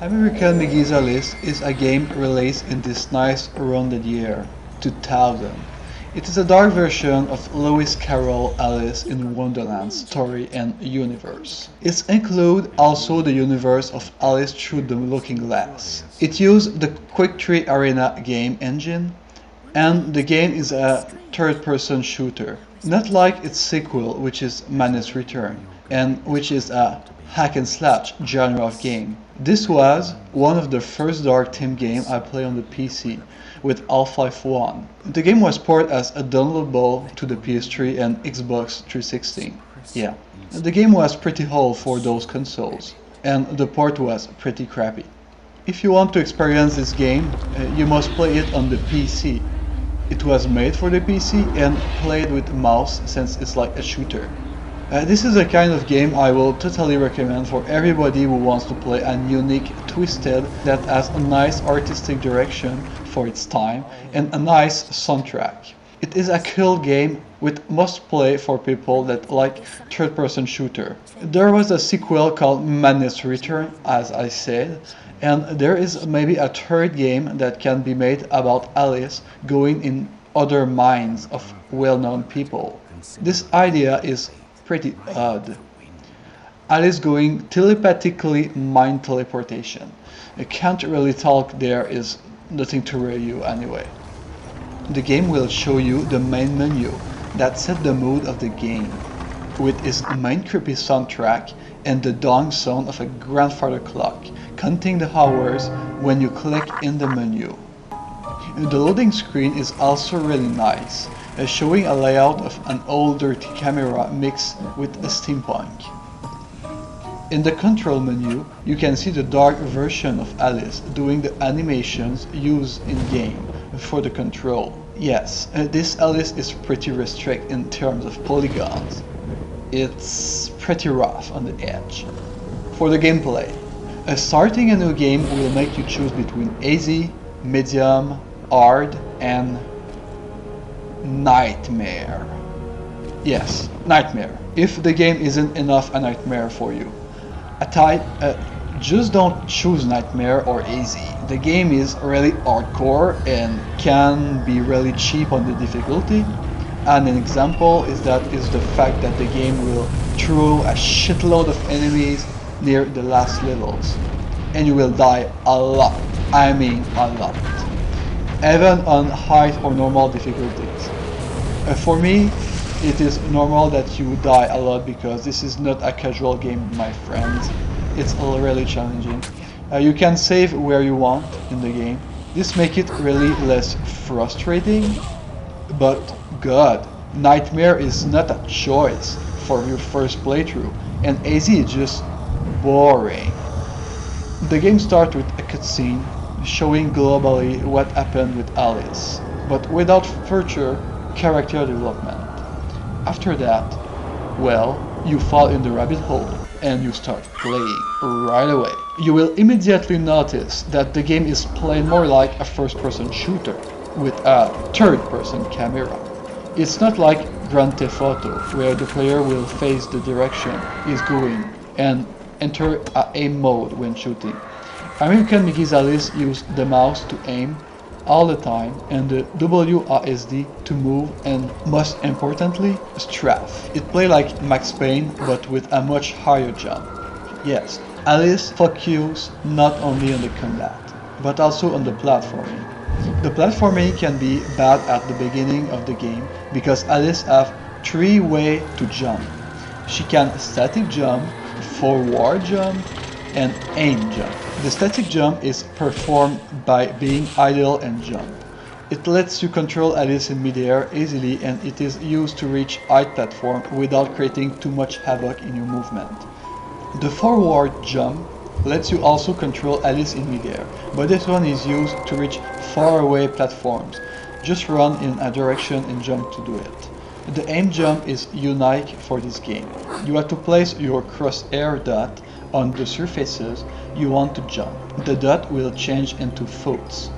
American McGee's Alice is a game released in this nice rounded year, 2000. It is a dark version of Lewis Carroll Alice in Wonderland story and universe. It includes also the universe of Alice Through the Looking Glass. It used the Quick 3 Arena game engine, and the game is a third-person shooter, not like its sequel, which is Manus Return, and which is a hack and slash genre of game. This was one of the first dark theme games I played on the PC with Half-Life 1. The game was ported as a downloadable to the PS3 and Xbox 360. Yeah, the game was pretty old for those consoles, and the port was pretty crappy. If you want to experience this game, you must play it on the PC. It was made for the PC and played with mouse since it's like a shooter. This is a kind of game I will totally recommend for everybody who wants to play a unique, twisted, that has a nice artistic direction for its time and a nice soundtrack. It is a cool game with must play for people that like third-person shooter. There was a sequel called Madness Return, as I said, and there is maybe a third game that can be made about Alice going in other minds of well-known people. This idea is pretty odd. Alice going telepathically mind teleportation. You can't really talk, there is nothing to read you anyway. The game will show you the main menu that set the mood of the game, with its main creepy soundtrack and the dong sound of a grandfather clock, counting the hours when you click in the menu. The loading screen is also really nice, showing a layout of an old dirty camera mixed with a steampunk. In the control menu, you can see the dark version of Alice doing the animations used in-game for the control. Yes, this Alice is pretty restricted in terms of polygons. It's pretty rough on the edge. For the gameplay, starting a new game will make you choose between easy, medium, hard, and nightmare. Yes, nightmare. If the game isn't enough a nightmare for you. Just don't choose nightmare or easy. The game is really hardcore and can be really cheap on the difficulty. And an example is the fact that the game will throw a shitload of enemies near the last levels. And you will die a lot. I mean a lot. Even on high or normal difficulties. For me, it is normal that you die a lot because this is not a casual game, my friends. It's really challenging. You can save where you want in the game. This makes it really less frustrating. But God, nightmare is not a choice for your first playthrough, and easy is just boring. The game starts with a cutscene showing globally what happened with Alice, but without further character development. After that, well, you fall in the rabbit hole and you start playing right away. You will immediately notice that the game is played more like a first-person shooter with a third-person camera. It's not like Grand Theft Auto, where the player will face the direction he's going and enter a aim mode when shooting. American McGee's Alice used the mouse to aim all the time and the WASD to move, and most importantly, strafe. It played like Max Payne but with a much higher jump. Yes, Alice focuses not only on the combat but also on the platforming. The platforming can be bad at the beginning of the game because Alice has 3 ways to jump. She can static jump, forward jump, and aim jump. The static jump is performed by being idle and jump. It lets you control Alice in midair easily, and it is used to reach high platform without creating too much havoc in your movement. The forward jump lets you also control Alice in midair, but this one is used to reach far away platforms. Just run in a direction and jump to do it. The aim jump is unique for this game. You have to place your crosshair dot on the surfaces you want to jump. The dot will change into foot,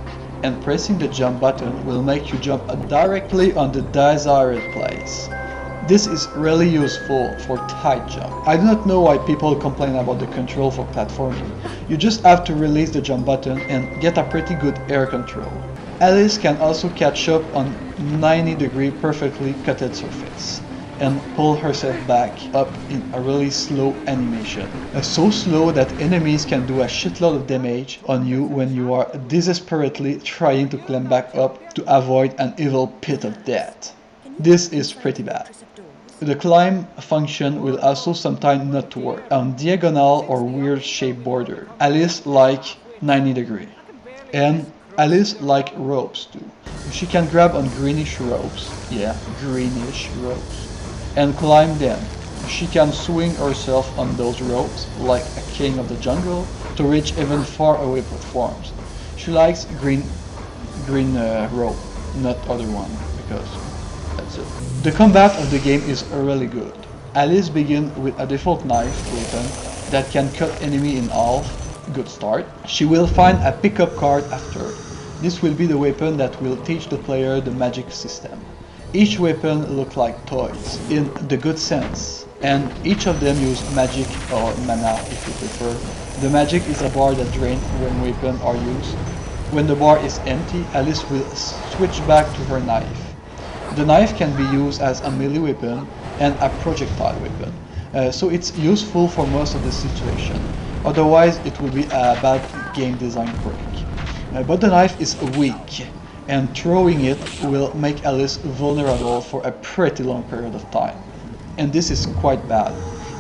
and pressing the jump button will make you jump directly on the desired place. This is really useful for tight jump. I do not know why people complain about the control for platforming. You just have to release the jump button and get a pretty good air control. Alice can also catch up on 90-degree perfectly cutted surface and pull herself back up in a really slow animation. So slow that enemies can do a shitload of damage on you when you are desperately trying to climb back up to avoid an evil pit of death. This is pretty bad. The climb function will also sometimes not work on diagonal or weird shaped border. Alice like 90-degree. And Alice like ropes too. She can grab on greenish ropes, yeah, greenish ropes, and climb them. She can swing herself on those ropes like a king of the jungle to reach even far away platforms. She likes green rope, not other one, because that's it. The combat of the game is really good. Alice begins with a default knife weapon that can cut enemy in half. Good start. She will find a pickup card after. This will be the weapon that will teach the player the magic system. Each weapon looks like toys, in the good sense, and each of them use magic or mana if you prefer. The magic is a bar that drains when weapons are used. When the bar is empty, Alice will switch back to her knife. The knife can be used as a melee weapon and a projectile weapon, so it's useful for most of the situation. Otherwise, it will be a bad game design quirk. But the knife is weak, and throwing it will make Alice vulnerable for a pretty long period of time. And this is quite bad.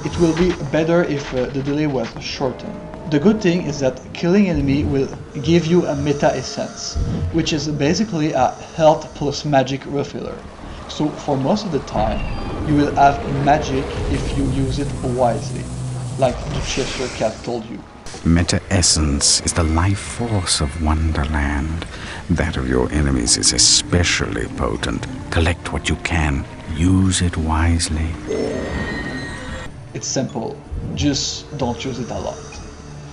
It will be better if the delay was shortened. The good thing is that killing enemy will give you a meta essence, which is basically a health plus magic refiller. So for most of the time, you will have magic if you use it wisely, like the Cheshire Cat told you. Meta essence is the life force of Wonderland. That of your enemies is especially potent. Collect what you can. Use it wisely. It's simple. Just don't use it a lot.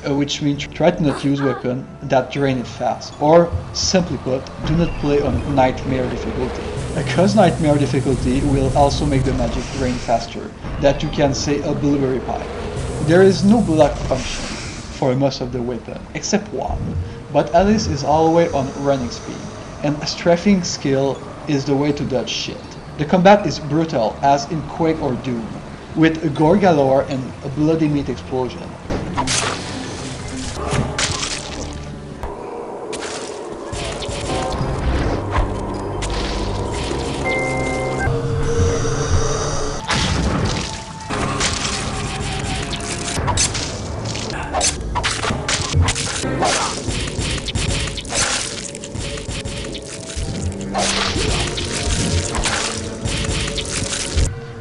Which means try to not use weapons that drain it fast. Or, simply put, do not play on Nightmare difficulty. Because Nightmare difficulty will also make the magic drain faster. That you can say a blueberry pie. There is no block function for most of the weapon, except one. But Alice is always on running speed, and a strafing skill is the way to dodge shit. The combat is brutal, as in Quake or Doom, with a gore galore and a bloody meat explosion.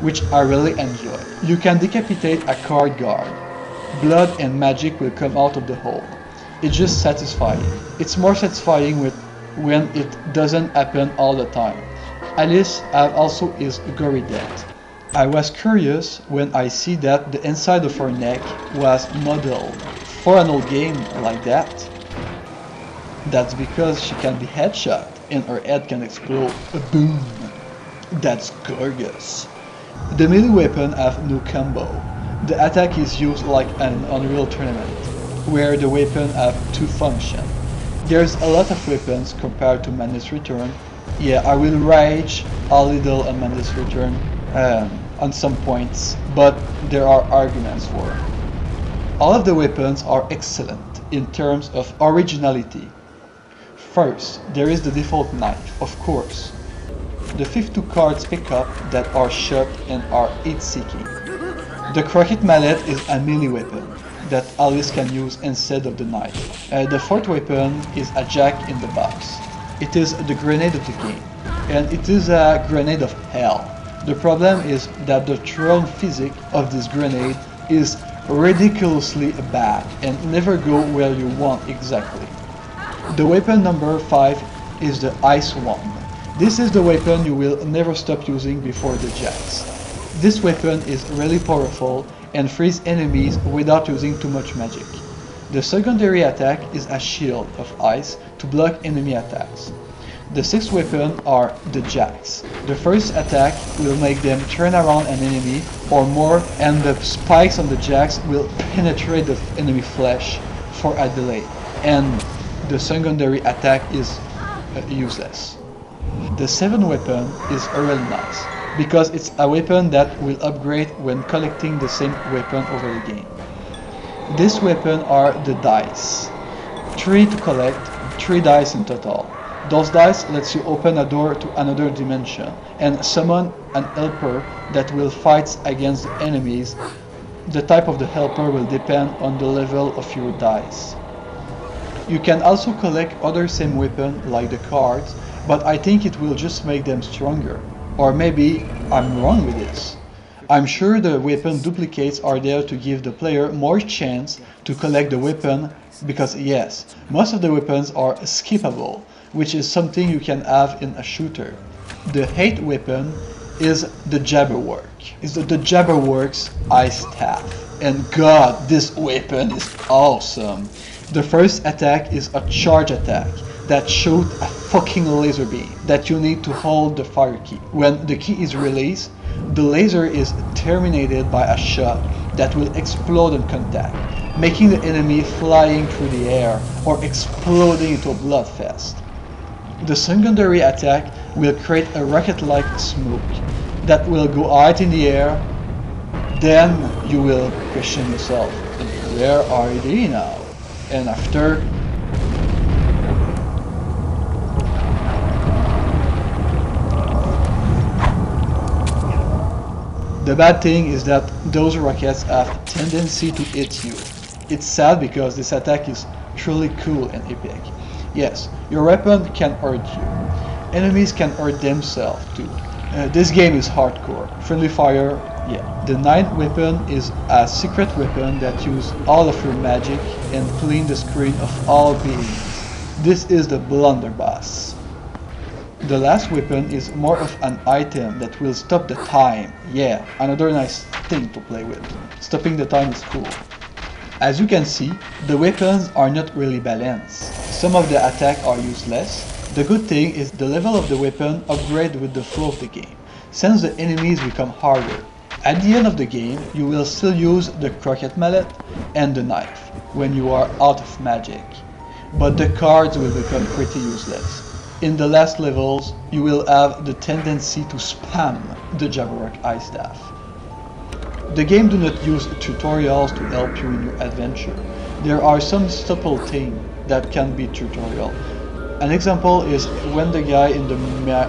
Which I really enjoy. You can decapitate a card guard. Blood and magic will come out of the hole. It's just satisfying. It's more satisfying when it doesn't happen all the time. Alice also is gory death. I was curious when I see that the inside of her neck was modeled. For an old game like that, that's because she can be headshot and her head can explode. Boom! That's gorgeous. The melee weapon have no combo. The attack is used like an Unreal Tournament, where the weapon have two functions. There's a lot of weapons compared to Madness Return. Yeah, I will rage a little on Madness Return on some points, but there are arguments for it. All of the weapons are excellent in terms of originality. First, there is the default knife, of course. The 52 cards pickup that are sharp and are heat-seeking. The Crockett Mallet is a melee weapon that Alice can use instead of the knife. The fourth weapon is a jack in the box. It is the grenade of the game, and it is a grenade of hell. The problem is that the thrown physics of this grenade is ridiculously bad and never go where you want exactly. The weapon number 5 is the Ice Wand. This is the weapon you will never stop using before the jacks. This weapon is really powerful and frees enemies without using too much magic. The secondary attack is a shield of ice to block enemy attacks. The sixth weapon are the jacks. The first attack will make them turn around an enemy or more, and the spikes on the jacks will penetrate the enemy flesh for a delay. And the secondary attack is useless. The seventh weapon is really nice, because it's a weapon that will upgrade when collecting the same weapon over the game. This weapon are the dice. 3 to collect, 3 dice in total. Those dice lets you open a door to another dimension and summon an helper that will fight against the enemies. The type of the helper will depend on the level of your dice. You can also collect other same weapon like the cards, but I think it will just make them stronger. Or maybe I'm wrong with this. I'm sure the weapon duplicates are there to give the player more chance to collect the weapon, because yes, most of the weapons are skippable, which is something you can have in a shooter. The eighth weapon is the Jabberwork. Is the Jabberwork's ice staff. And god, this weapon is awesome. The first attack is a charge attack that shoots a fucking laser beam that you need to hold the fire key. When the key is released, the laser is terminated by a shot that will explode on contact, making the enemy flying through the air or exploding into a bloodfest. The secondary attack will create a rocket-like smoke that will go out in the air. Then you will question yourself, where are they now? And after the bad thing is that those rockets have a tendency to hit you. It's sad because this attack is truly cool and epic. Yes, your weapon can hurt you. Enemies can hurt themselves too. This game is hardcore. Friendly fire, yeah. The ninth weapon is a secret weapon that uses all of your magic and clean the screen of all beings. This is the blunderbuss. The last weapon is more of an item that will stop the time. Yeah, another nice thing to play with. Stopping the time is cool. As you can see, the weapons are not really balanced. Some of the attacks are useless. The good thing is the level of the weapon upgrades with the flow of the game, since the enemies become harder. At the end of the game, you will still use the croquet mallet and the knife when you are out of magic, but the cards will become pretty useless. In the last levels, you will have the tendency to spam the Jabberwock ice staff. The game do not use tutorials to help you in your adventure. There are some subtle things that can be tutorial. An example is when the guy in the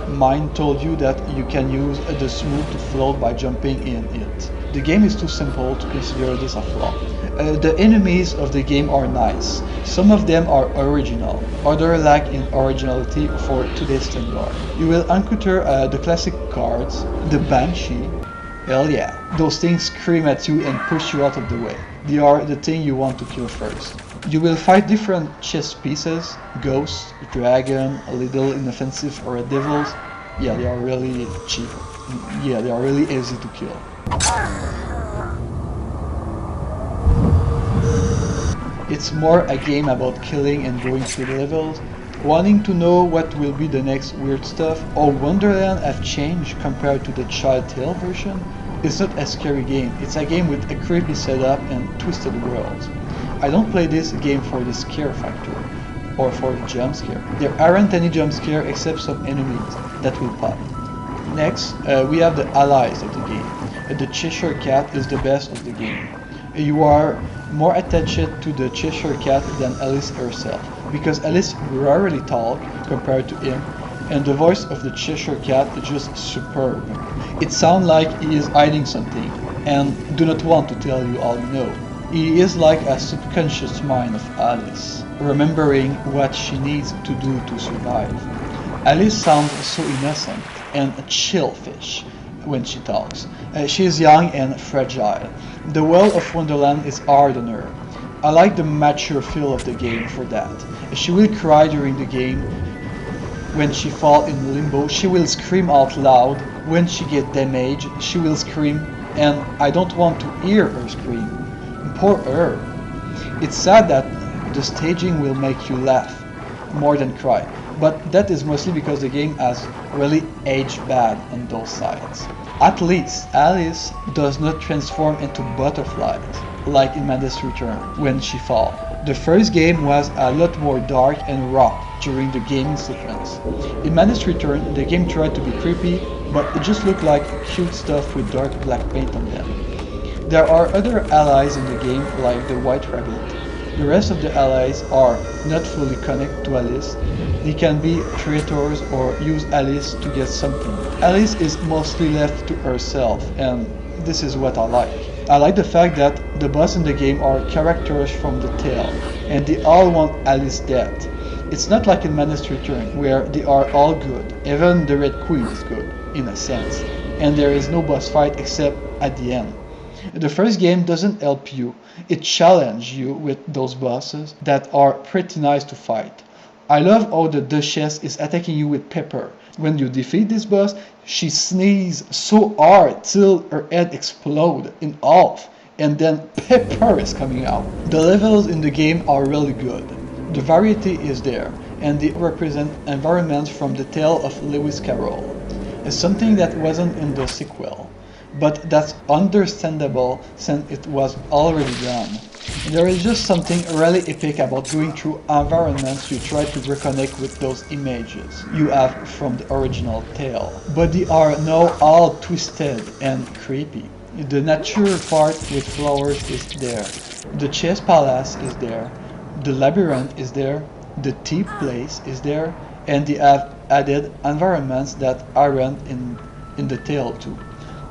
mine told you that you can use the smooth to float by jumping in it. The game is too simple to consider this a flaw. The enemies of the game are nice. Some of them are original, others lack in originality for today's standard. You will encounter the classic cards, the Banshee. Hell yeah, those things scream at you and push you out of the way. They are the thing you want to kill first. You will fight different chess pieces, ghosts, dragon, a little inoffensive or devils. Yeah, they are really cheap. Yeah, they are really easy to kill. It's more a game about killing and going through the levels, wanting to know what will be the next weird stuff, or Wonderland have changed compared to the Child Tale version. It's not a scary game, it's a game with a creepy setup and twisted worlds. I don't play this game for the scare factor, or for the jump scare. There aren't any jump scare except some enemies that will pop. Next, we have the allies of the game. The Cheshire Cat is the best of the game. You are more attached to the Cheshire Cat than Alice herself, because Alice rarely talks compared to him, and the voice of the Cheshire Cat is just superb. It sounds like he is hiding something, and do not want to tell you all you know. He is like a subconscious mind of Alice, remembering what she needs to do to survive. Alice sounds so innocent and a chillfish when she talks. She is young and fragile. The world of Wonderland is hard on her. I like the mature feel of the game for that. She will cry during the game. When she falls in limbo, she will scream out loud. When she gets damaged, she will scream, and I don't want to hear her scream. Poor her. It's sad that the staging will make you laugh more than cry. but that is mostly because the game has really aged bad on those sides. At least, Alice does not transform into butterflies, like in Madness Return, when she falls. The first game was a lot more dark and raw during the gaming sequence. In Madness Return, the game tried to be creepy, but it just looked like cute stuff with dark black paint on them. There are other allies in the game, like the White Rabbit. The rest of the allies are not fully connected to Alice. They can be traitors or use Alice to get something. Alice is mostly left to herself, and this is what I like. I like the fact that the boss in the game are characters from the tale, and they all want Alice dead. It's not like in Madness Return, where they are all good. Even the Red Queen is good, in a sense, and there is no boss fight except at the end. The first game doesn't help you, it challenges you with those bosses that are pretty nice to fight. I love how the Duchess is attacking you with pepper. When you defeat this boss, she sneezes so hard till her head explodes in half, and then pepper is coming out. The levels in the game are really good. The variety is there, and they represent environments from the tale of Lewis Carroll. It's something that wasn't in the sequel, but that's understandable since it was already done. There is just something really epic about going through environments you try to reconnect with those images you have from the original tale. But they are now all twisted and creepy. The nature part with flowers is there. The chess palace is there. The labyrinth is there. The tea place is there. And they have added environments that aren't in the tale too.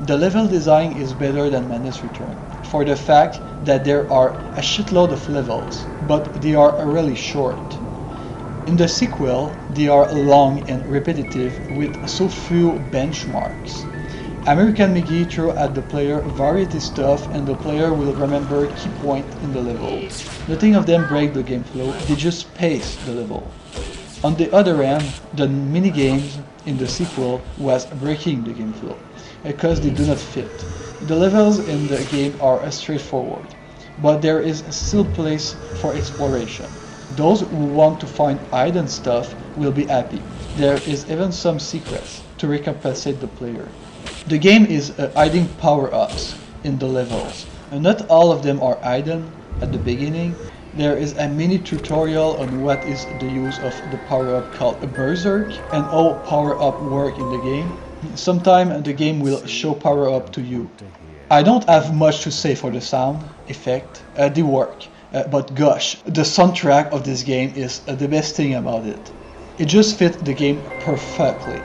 The level design is better than Madness Return, for the fact that there are a shitload of levels, but they are really short. In the sequel, they are long and repetitive with so few benchmarks. American McGee throw at the player variety stuff and the player will remember key points in the level. Nothing of them break the game flow, they just pace the level. On the other hand, the minigames in the sequel was breaking the game flow, because they do not fit. The levels in the game are straightforward, but there is still place for exploration. Those who want to find hidden stuff will be happy. There is even some secrets to recompensate the player. The game is hiding power-ups in the levels, and not all of them are hidden at the beginning. There is a mini tutorial on what is the use of the power-up called a Berserk and how power-up work in the game. Sometime the game will show power-up to you. I don't have much to say for the sound effect, they work, but gosh, the soundtrack of this game is the best thing about it. It just fits the game perfectly.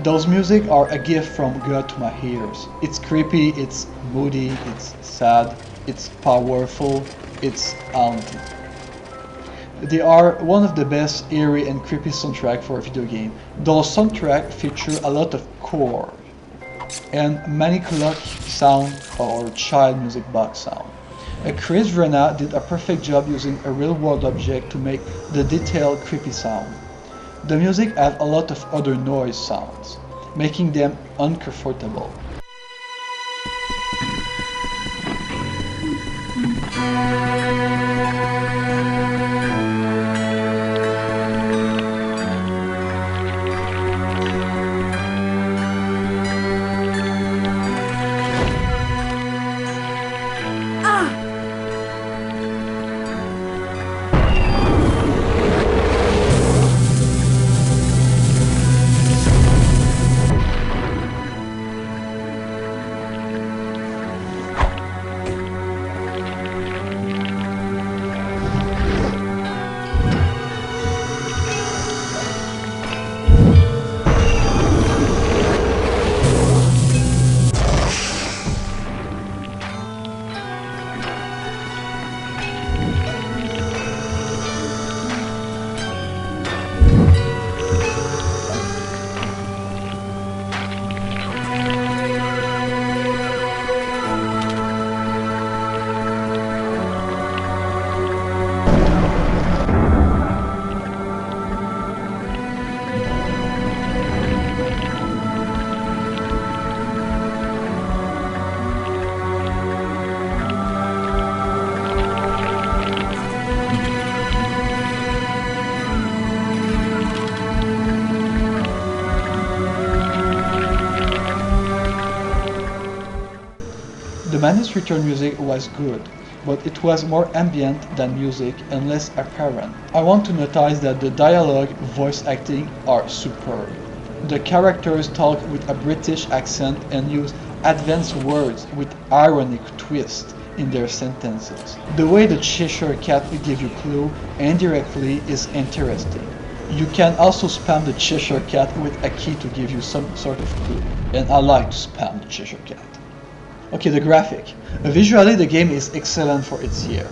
Those music are a gift from God to my ears. It's creepy, it's moody, it's sad, it's powerful, it's haunting. They are one of the best eerie and creepy soundtrack for a video game. Those soundtracks feature a lot of chord and manicoloc sound or child music box sound. Chris Rena did a perfect job using a real-world object to make the detailed creepy sound. The music have a lot of other noise sounds, making them uncomfortable. Madness Return music was good, but it was more ambient than music and less apparent. I want to notice that the dialogue, voice acting are superb. The characters talk with a British accent and use advanced words with ironic twist in their sentences. The way the Cheshire Cat give you clue indirectly is interesting. You can also spam the Cheshire Cat with a key to give you some sort of clue, and I like to spam the Cheshire Cat. Okay, the graphic. Visually, the game is excellent for its year.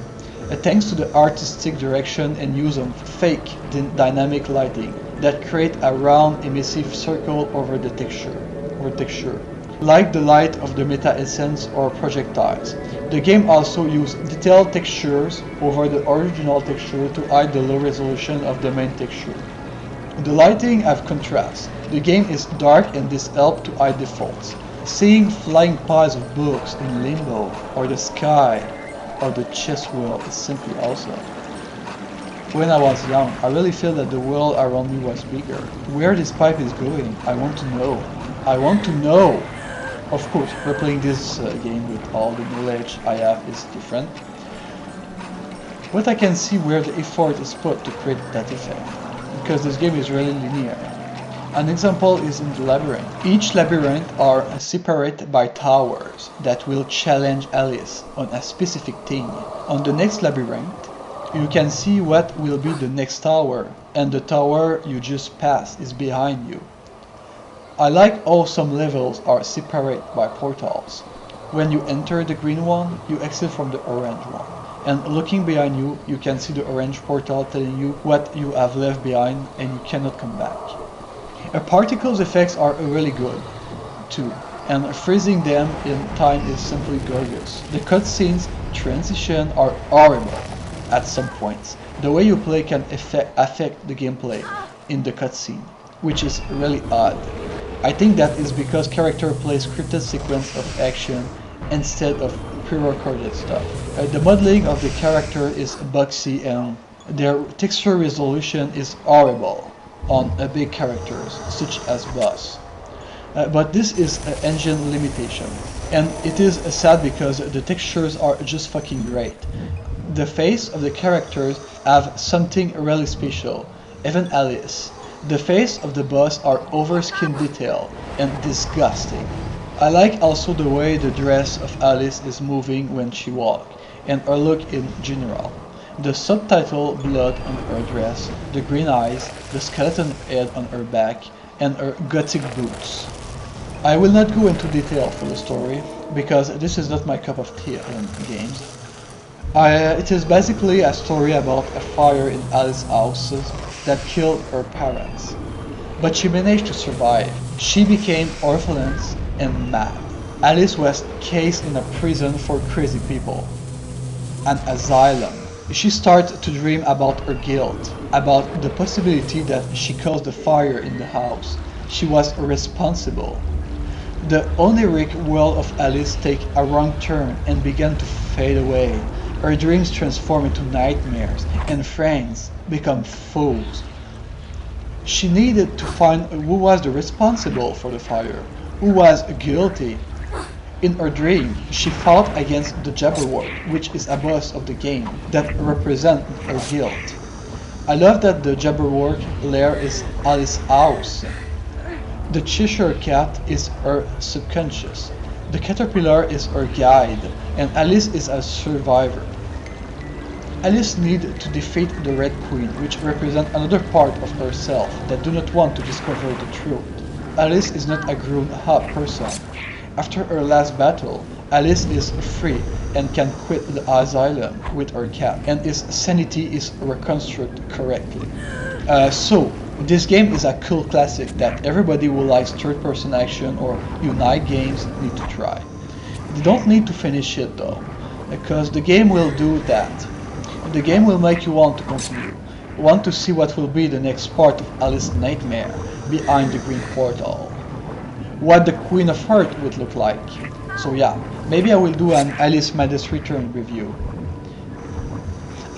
Thanks to the artistic direction and use of fake dynamic lighting that create a round emissive circle over the texture. Like the light of the meta essence or projectiles. The game also used detailed textures over the original texture to hide the low resolution of the main texture. The lighting have contrast. The game is dark and this helps to hide defaults. Seeing flying piles of books in Limbo or the sky or the chess wheel is simply awesome. When I was young, I really feel that the world around me was bigger. Where this pipe is going, I want to know. I want to know! Of course, replaying this game with all the knowledge I have is different. But I can see where the effort is put to create that effect, because this game is really linear. An example is in the labyrinth. Each labyrinth are separated by towers that will challenge Alice on a specific thing. On the next labyrinth, you can see what will be the next tower, and the tower you just passed is behind you. I like how some levels are separated by portals. When you enter the green one, you exit from the orange one. And looking behind you, you can see the orange portal telling you what you have left behind and you cannot come back. Particles effects are really good, too, and freezing them in time is simply gorgeous. The cutscenes transition are horrible at some points. The way you play can affect the gameplay in the cutscene, which is really odd. I think that is because character plays scripted sequence of action instead of pre-recorded stuff. The modeling of the character is boxy and their texture resolution is horrible on big characters such as boss. But this is an engine limitation, and it is sad because the textures are just fucking great. The face of the characters have something really special, even Alice. The face of the boss are over skin detail and disgusting. I like also the way the dress of Alice is moving when she walks, and her look in general. The subtitle blood on her dress, the green eyes, the skeleton head on her back, and her gothic boots. I will not go into detail for the story, because this is not my cup of tea in games. It is basically a story about a fire in Alice's house that killed her parents. But she managed to survive. She became orphaned and mad. Alice was cased in a prison for crazy people. An asylum. She started to dream about her guilt, about the possibility that she caused the fire in the house. She was responsible. The oniric world of Alice took a wrong turn and began to fade away. Her dreams transformed into nightmares, and friends become foes. She needed to find who was the responsible for the fire, who was guilty. In her dream, she fought against the Jabberwock, which is a boss of the game, that represents her guilt. I love that the Jabberwock lair is Alice's house. The Cheshire Cat is her subconscious. The Caterpillar is her guide, and Alice is a survivor. Alice needs to defeat the Red Queen, which represents another part of herself that do not want to discover the truth. Alice is not a grown-up person. After her last battle, Alice is free and can quit the asylum with her cat, and his sanity is reconstructed correctly. So, this game is a cool classic that everybody who likes third-person action or Unite games need to try. They don't need to finish it though, because the game will do that. The game will make you want to continue, want to see what will be the next part of Alice's nightmare behind the green portal. What the Queen of Hearts would look like. So yeah, maybe I will do an Alice Madness Return review.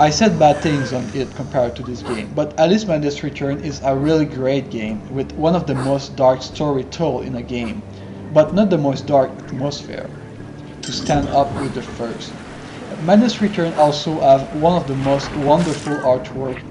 I said bad things on it compared to this game, but Alice Madness Return is a really great game with one of the most dark story told in a game, but not the most dark atmosphere. to stand up with the first. Madness Return also have one of the most wonderful artwork